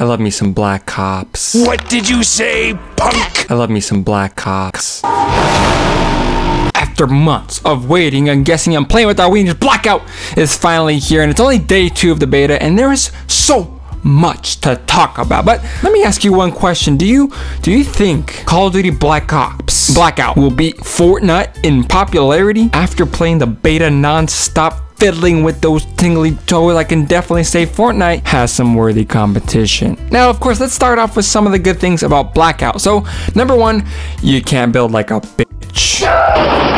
I love me some Black Ops. What did you say, punk? I love me some Black Ops. After months of waiting and guessing and playing with our wieners, Blackout is finally here, and it's only day 2 of the beta, and there is so much to talk about. But let me ask you one question. Do you think Call of Duty Black Ops Blackout will beat Fortnite in popularity after playing the beta non-stop, fiddling with those tingly toes? I can definitely say Fortnite has some worthy competition. Now, of course, let's start off with some of the good things about Blackout. So, number 1, you can't build like a bitch.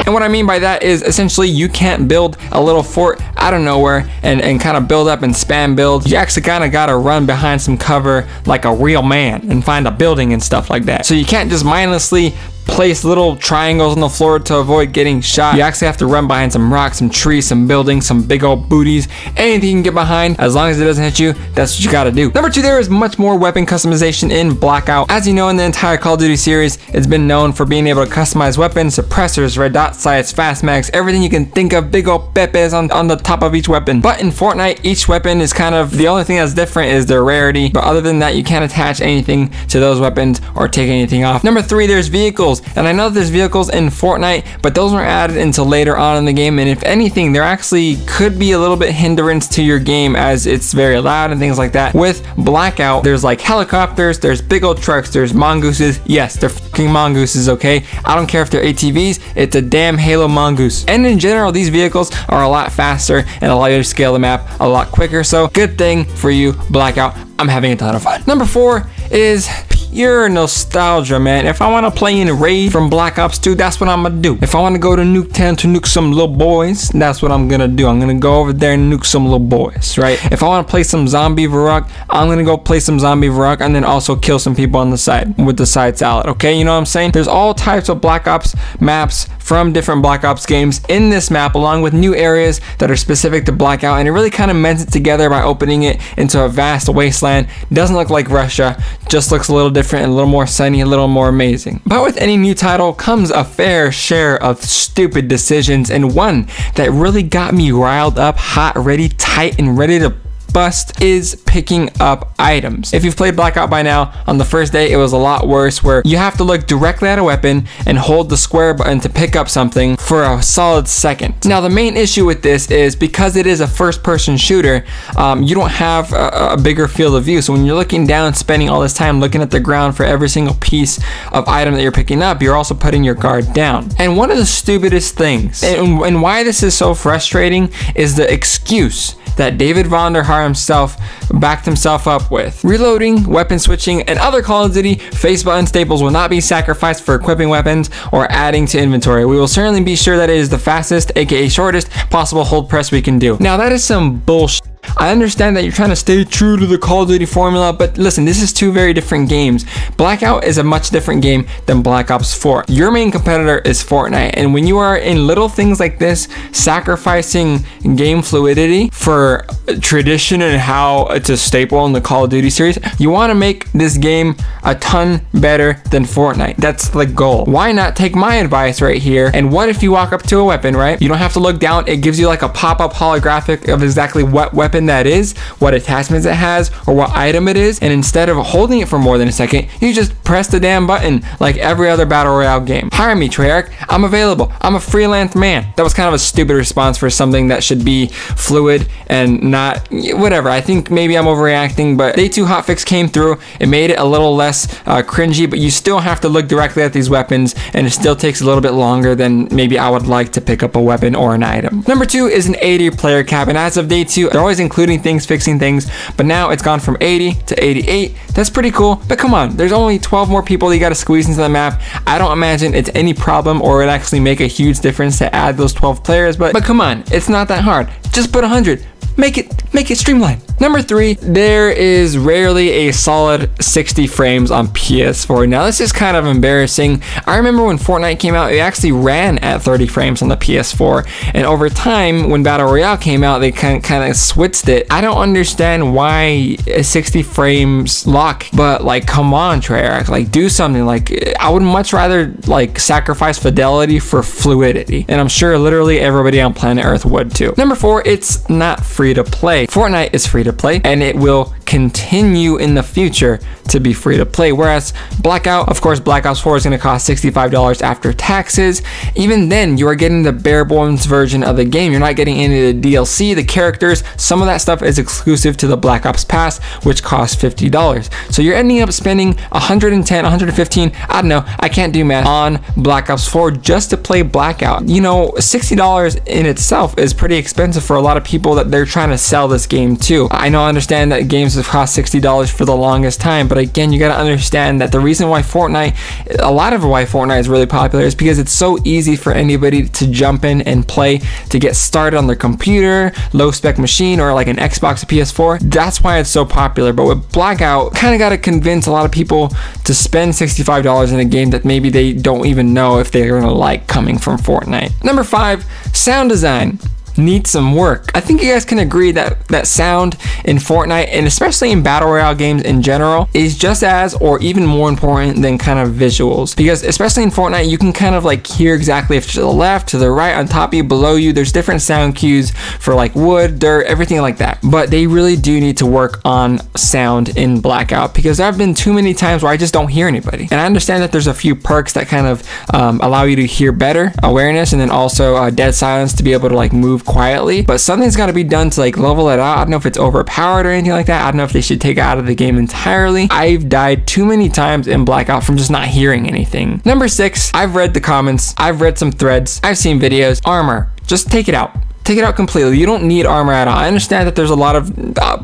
And what I mean by that is essentially you can't build a little fort out of nowhere and kind of build up and spam build. You actually kind of gotta run behind some cover like a real man and find a building and stuff like that. So you can't just mindlessly place little triangles on the floor to avoid getting shot. You actually have to run behind some rocks, some trees, some buildings, some big old booties, anything you can get behind. As long as it doesn't hit you, that's what you gotta do. Number 2, there is much more weapon customization in Blackout. As you know, in the entire Call of Duty series, it's been known for being able to customize weapons, suppressors, red dot sights, fast mags, everything you can think of, big old pepes on the top of each weapon. But in Fortnite, each weapon is kind of, the only thing that's different is their rarity, but other than that, you can't attach anything to those weapons or take anything off. Number 3, there's vehicles. And I know there's vehicles in Fortnite, but those weren't added until later on in the game, and if anything, there actually could be a little bit hindrance to your game as it's very loud and things like that. With Blackout, there's like helicopters, there's big old trucks, there's mongooses. Yes, they're fucking mongooses, okay? I don't care if they're ATVs, it's a damn Halo mongoose. And in general, these vehicles are a lot faster and allow you to scale the map a lot quicker, so good thing for you, Blackout. I'm having a ton of fun. Number 4 is pure nostalgia, man. If I want to play in Raid from Black Ops 2, that's what I'm gonna do. If I want to go to Nuketown to nuke some little boys, that's what I'm gonna do. I'm gonna go over there and nuke some little boys, right? If I want to play some zombie Varrock, I'm gonna go play some zombie Varrock and then also kill some people on the side with the side salad, okay? You know what I'm saying? There's all types of Black Ops maps from different Black Ops games in this map, along with new areas that are specific to Blackout, and it really kind of mends it together by opening it into a vast wasteland. Doesn't look like Russia, just looks a little different, a little more sunny, a little more amazing. But with any new title comes a fair share of stupid decisions, and one that really got me riled up, hot, ready, tight, and ready to bust is picking up items. If you've played Blackout by now, on the first day it was a lot worse, where you have to look directly at a weapon and hold the square button to pick up something for a solid second. Now the main issue with this is because it is a first-person shooter, you don't have a bigger field of view, so when you're looking down, spending all this time looking at the ground for every single piece of item that you're picking up, you're also putting your guard down. And one of the stupidest things, and why this is so frustrating, is the excuse that David Vonderhaar himself backed himself up with. Reloading, weapon switching, and other Call of Duty face button staples will not be sacrificed for equipping weapons or adding to inventory. We will certainly be sure that it is the fastest, aka shortest, possible hold press we can do. Now that is some bullshit. I understand that you're trying to stay true to the Call of Duty formula, but listen, this is 2 very different games. Blackout is a much different game than Black Ops 4. Your main competitor is Fortnite, and when you are in little things like this, sacrificing game fluidity for tradition and how it's a staple in the Call of Duty series, you want to make this game a ton better than Fortnite. That's the goal. Why not take my advice right here? And what if you walk up to a weapon, right? You don't have to look down. It gives you like a pop-up holographic of exactly what weapon that is, what attachments it has, or what item it is, and instead of holding it for more than a second, you just press the damn button like every other battle royale game. Hire me, Treyarch. I'm available. I'm a freelance man. That was kind of a stupid response for something that should be fluid and not whatever. I think maybe I'm overreacting, but Day 2 hotfix came through. It made it a little less cringy, but you still have to look directly at these weapons, and it still takes a little bit longer than maybe I would like to pick up a weapon or an item. Number 2 is an 80 player cap, and as of Day 2, they're always including things, fixing things, but now it's gone from 80 to 88. That's pretty cool, but come on, there's only 12 more people you gotta squeeze into the map. I don't imagine it's any problem or it actually make a huge difference to add those 12 players, but come on, it's not that hard. Just put 100. Make it streamlined. Number 3, there is rarely a solid 60 frames on PS4. Now this is kind of embarrassing. I remember when Fortnite came out, it actually ran at 30 frames on the PS4, and over time when Battle Royale came out, they kind of switched it. I don't understand why a 60 frames lock, but like, come on, Treyarch, like do something. Like, I would much rather like sacrifice fidelity for fluidity, and I'm sure literally everybody on planet Earth would too. Number 4, it's not free to play. Fortnite is free to play, and it will continue in the future to be free to play. Whereas Blackout, of course, Black Ops 4 is going to cost $65 after taxes. Even then, you are getting the bare bones version of the game. You're not getting any of the DLC, the characters. Some of that stuff is exclusive to the Black Ops Pass, which costs $50. So you're ending up spending $110, $115, I don't know, I can't do math, on Black Ops 4 just to play Blackout. You know, $60 in itself is pretty expensive for a lot of people that they're trying to sell this game to. I understand that games have cost $60 for the longest time, but again, you got to understand that the reason why Fortnite is really popular is because it's so easy for anybody to jump in and play, to get started on their computer, low spec machine, or like an Xbox or PS4. That's why it's so popular. But with Blackout, kind of got to convince a lot of people to spend $65 in a game that maybe they don't even know if they're gonna like coming from Fortnite. Number 5, sound design needs some work. I think you guys can agree that sound in Fortnite, and especially in battle royale games in general, is just as or even more important than kind of visuals. Because especially in Fortnite, you can kind of like hear exactly if to the left, to the right, on top of you, below you. There's different sound cues for like wood, dirt, everything like that. But they really do need to work on sound in Blackout, because there have been too many times where I just don't hear anybody. And I understand that there's a few perks that kind of allow you to hear better, awareness, and then also dead silence to be able to like move quietly, but something's got to be done to like level it out. I don't know if it's overpowered or anything like that. I don't know if they should take it out of the game entirely. I've died too many times in Blackout from just not hearing anything. Number 6, I've read the comments, I've read some threads, I've seen videos. Armor, just take it out. Take it out completely. You don't need armor at all. I understand that there's a lot of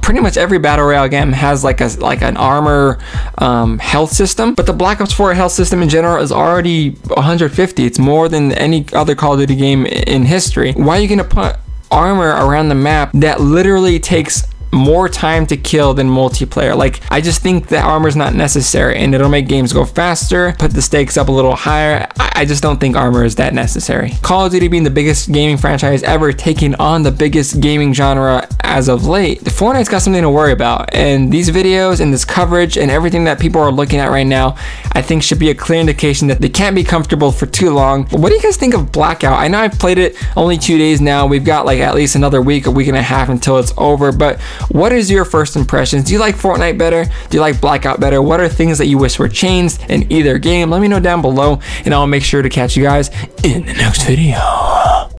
pretty much every battle royale game has like an armor health system, but the Black Ops 4 health system in general is already 150. It's more than any other Call of Duty game in history. Why are you gonna put armor around the map that literally takes more time to kill than multiplayer? Like, I just think that armor is not necessary, and it'll make games go faster, put the stakes up a little higher. I just don't think armor is that necessary. Call of Duty being the biggest gaming franchise ever, taking on the biggest gaming genre as of late, Fortnite's got something to worry about, and these videos and this coverage and everything that people are looking at right now, I think should be a clear indication that they can't be comfortable for too long. What do you guys think of Blackout? I know I've played it only 2 days now. We've got like at least another week, a week and a half until it's over, but what is your first impressions? Do you like Fortnite better? Do you like Blackout better? What are things that you wish were changed in either game? Let me know down below, and I'll make sure to catch you guys in the next video.